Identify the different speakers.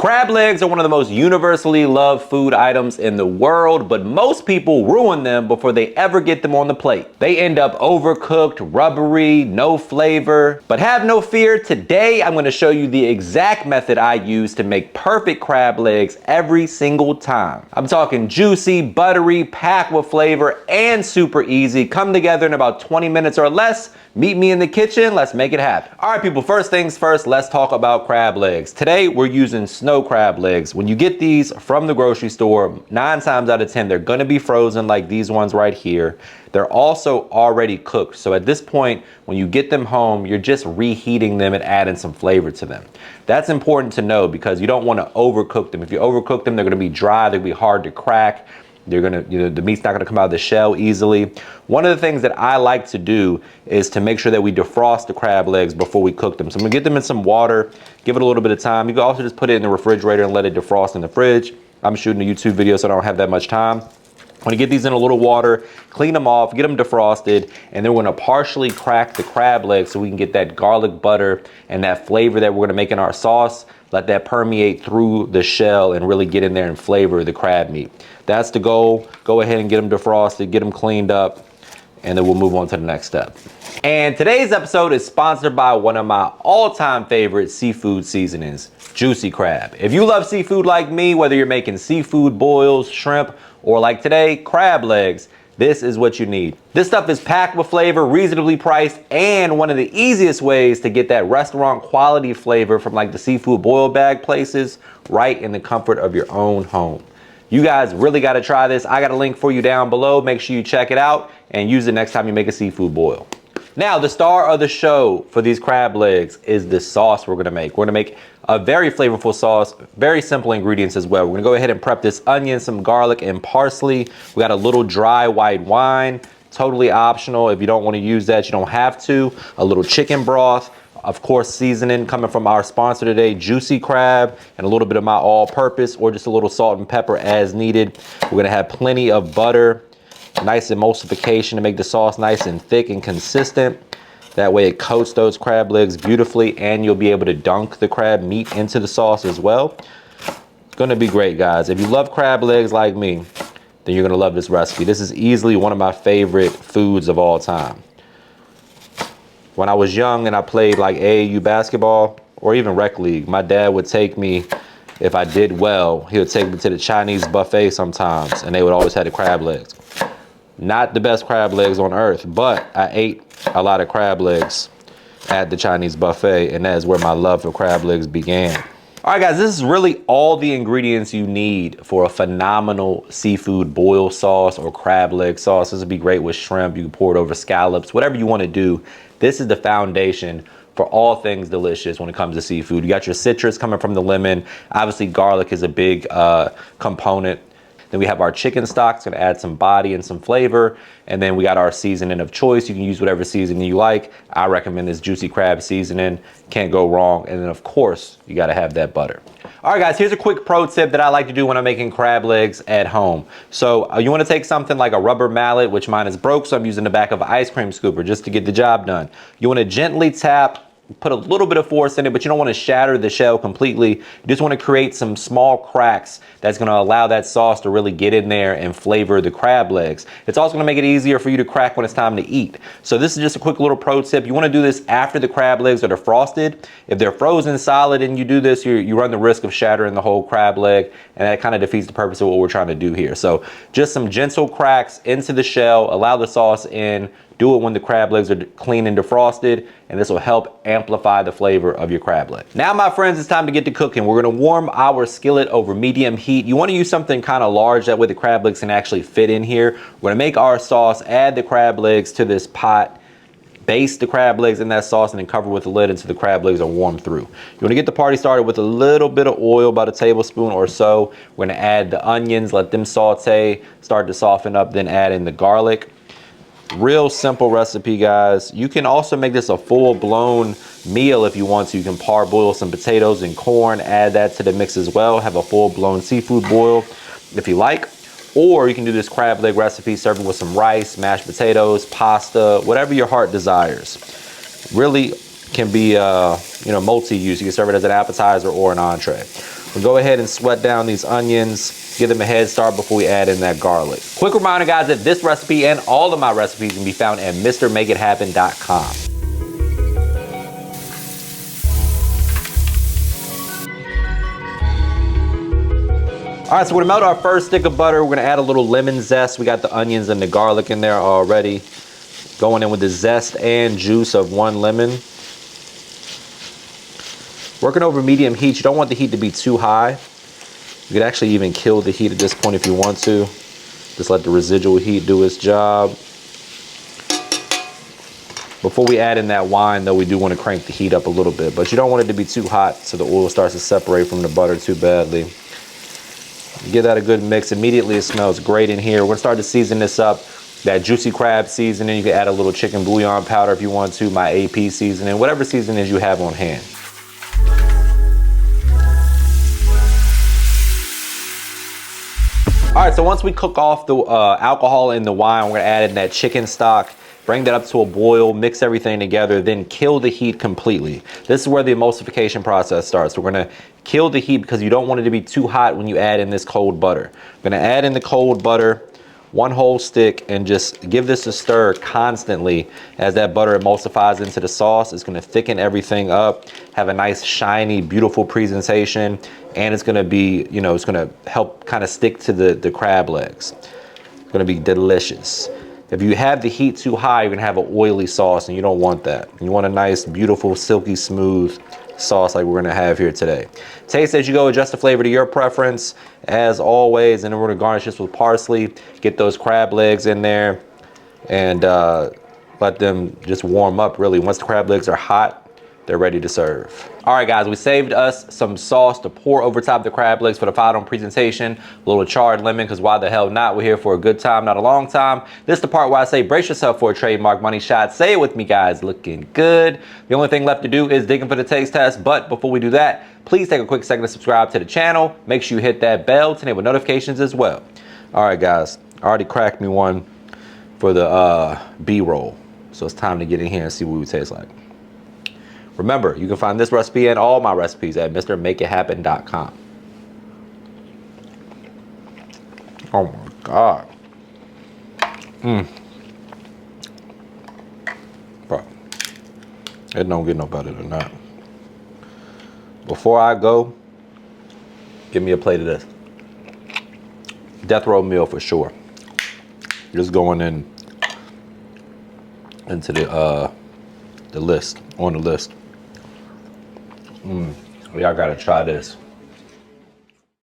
Speaker 1: Crab legs are one of the most universally loved food items in the world, but most people ruin them before they ever get them on the plate. They end up overcooked, rubbery, no flavor. But have no fear, today I'm gonna show you the exact method I use to make perfect crab legs every single time. I'm talking juicy, buttery, packed with flavor, and super easy. Come together in about 20 minutes or less. Meet me in the kitchen, let's make it happen. All right, people, first things first, let's talk about crab legs. Today, we're using snow crab legs. When you get these from the grocery store, 9 times out of 10, they're gonna be frozen like these ones right here. They're also already cooked. So at this point, when you get them home, you're just reheating them and adding some flavor to them. That's important to know because you don't wanna overcook them. If you overcook them, they're gonna be dry, they're gonna be hard to crack. They're gonna, the meat's not gonna come out of the shell easily. One of the things that I like to do is to make sure that we defrost the crab legs before we cook them. So I'm gonna get them in some water, give it a little bit of time. You can also just put it in the refrigerator and let it defrost in the fridge. I'm shooting a YouTube video, so I don't have that much time. I'm gonna get these in a little water, clean them off, get them defrosted, and then we're gonna partially crack the crab legs so we can get that garlic butter and that flavor that we're gonna make in our sauce. Let that permeate through the shell and really get in there and flavor the crab meat. That's the goal. Go ahead and get them defrosted, get them cleaned up, and then we'll move on to the next step. And today's episode is sponsored by one of my all-time favorite seafood seasonings, Juicy Crab. If you love seafood like me, whether you're making seafood boils, shrimp, or like today, crab legs, this is what you need. This stuff is packed with flavor, reasonably priced, and one of the easiest ways to get that restaurant quality flavor from like the seafood boil bag places right in the comfort of your own home. You guys really gotta try this. I got a link for you down below. Make sure you check it out and use it next time you make a seafood boil. Now, the star of the show for these crab legs is the sauce we're gonna make. We're gonna make a very flavorful sauce, very simple ingredients as well. We're gonna go ahead and prep this onion, some garlic, and parsley. We got a little dry white wine, totally optional. If you don't wanna use that, you don't have to. A little chicken broth, of course, seasoning coming from our sponsor today, Juicy Crab, and a little bit of my all-purpose or just a little salt and pepper as needed. We're gonna have plenty of butter, nice emulsification to make the sauce nice and thick and consistent. That way it coats those crab legs beautifully and you'll be able to dunk the crab meat into the sauce as well. It's gonna be great, guys. If you love crab legs like me, then you're gonna love this recipe. This is easily one of my favorite foods of all time. When I was young and I played like AAU basketball or even rec league, my dad would take me, if I did well, he would take me to the Chinese buffet sometimes and they would always have the crab legs. Not the best crab legs on earth, but I ate a lot of crab legs at the Chinese buffet, and that is where my love for crab legs began. All right, guys, this is really all the ingredients you need for a phenomenal seafood boil sauce or crab leg sauce. This would be great with shrimp. You can pour it over scallops, whatever you want to do. This is the foundation for all things delicious when it comes to seafood. You got your citrus coming from the lemon. Obviously, garlic is a big component. Then we have our chicken stock. It's gonna add some body and some flavor. And then we got our seasoning of choice. You can use whatever seasoning you like. I recommend this Juicy Crab seasoning. Can't go wrong. And then of course, you gotta have that butter. All right, guys, here's a quick pro tip that I like to do when I'm making crab legs at home. So you wanna take something like a rubber mallet, which mine is broke, so I'm using the back of an ice cream scooper just to get the job done. You wanna gently tap, put a little bit of force in it, but you don't want to shatter the shell completely. You just want to create some small cracks that's going to allow that sauce to really get in there and flavor the crab legs. It's also going to make it easier for you to crack when it's time to eat. So this is just a quick little pro tip. You want to do this after the crab legs are defrosted. If they're frozen solid and you do this, you run the risk of shattering the whole crab leg, and that kind of defeats the purpose of what we're trying to do here. So just some gentle cracks into the shell, allow the sauce in. Do it when the crab legs are clean and defrosted, and this will help amplify the flavor of your crab leg. Now, my friends, it's time to get to cooking. We're gonna warm our skillet over medium heat. You wanna use something kind of large, that way the crab legs can actually fit in here. We're gonna make our sauce, add the crab legs to this pot, baste the crab legs in that sauce, and then cover with the lid until the crab legs are warmed through. You wanna get the party started with a little bit of oil, about a tablespoon or so. We're gonna add the onions, let them saute, start to soften up, then add in the garlic. Real simple recipe, guys. You can also make this a full-blown meal if you want to. You can parboil some potatoes and corn, add that to the mix as well. Have a full-blown seafood boil if you like. Or you can do this crab leg recipe, serve it with some rice, mashed potatoes, pasta, whatever your heart desires. Really can be multi-use. You can serve it as an appetizer or an entree. We'll go ahead and sweat down these onions, give them a head start before we add in that garlic. Quick reminder, guys, that this recipe and all of my recipes can be found at MrMakeItHappen.com. All right, so we're gonna melt our first stick of butter. We're gonna add a little lemon zest. We got the onions and the garlic in there already. Going in with the zest and juice of 1 lemon. Working over medium heat. You don't want the heat to be too high. You could actually even kill the heat at this point if you want to. Just let the residual heat do its job. Before we add in that wine, though, we do want to crank the heat up a little bit, but you don't want it to be too hot so the oil starts to separate from the butter too badly. Give that a good mix. Immediately it smells great in here. We're gonna start to season this up. That juicy crab seasoning, you can add a little chicken bouillon powder if you want to, my AP seasoning, whatever seasonings you have on hand. All right, so once we cook off the alcohol in the wine, we're gonna add in that chicken stock, bring that up to a boil, mix everything together, then kill the heat completely. This is where the emulsification process starts. We're gonna kill the heat because you don't want it to be too hot when you add in this cold butter. We're gonna add in the cold butter, 1 whole stick, and just give this a stir constantly as that butter emulsifies into the sauce. It's gonna thicken everything up, have a nice, shiny, beautiful presentation, and it's gonna be, you know, it's gonna help kind of stick to the crab legs. It's gonna be delicious. If you have the heat too high, you're gonna have an oily sauce, and you don't want that. You want a nice, beautiful, silky smooth sauce like we're gonna have here today. Taste as you go, adjust the flavor to your preference, as always, and then we're gonna garnish this with parsley, get those crab legs in there, and let them just warm up, really. Once the crab legs are hot, they're ready to serve. All right, guys, we saved us some sauce to pour over top the crab legs for the final presentation. A little charred lemon, because why the hell not? We're here for a good time, not a long time. This is the part where I say, brace yourself for a trademark money shot. Say it with me, guys, looking good. The only thing left to do is digging for the taste test, but before we do that, please take a quick second to subscribe to the channel. Make sure you hit that bell to enable notifications as well. All right, guys, I already cracked me one for the B-roll, so it's time to get in here and see what we taste like. Remember, you can find this recipe and all my recipes at MrMakeItHappen.com. Oh my God. Bro, it don't get no better than that. Before I go, give me a plate of this. Death row meal for sure. Just going in into the list, on the list. Y'all gotta try this.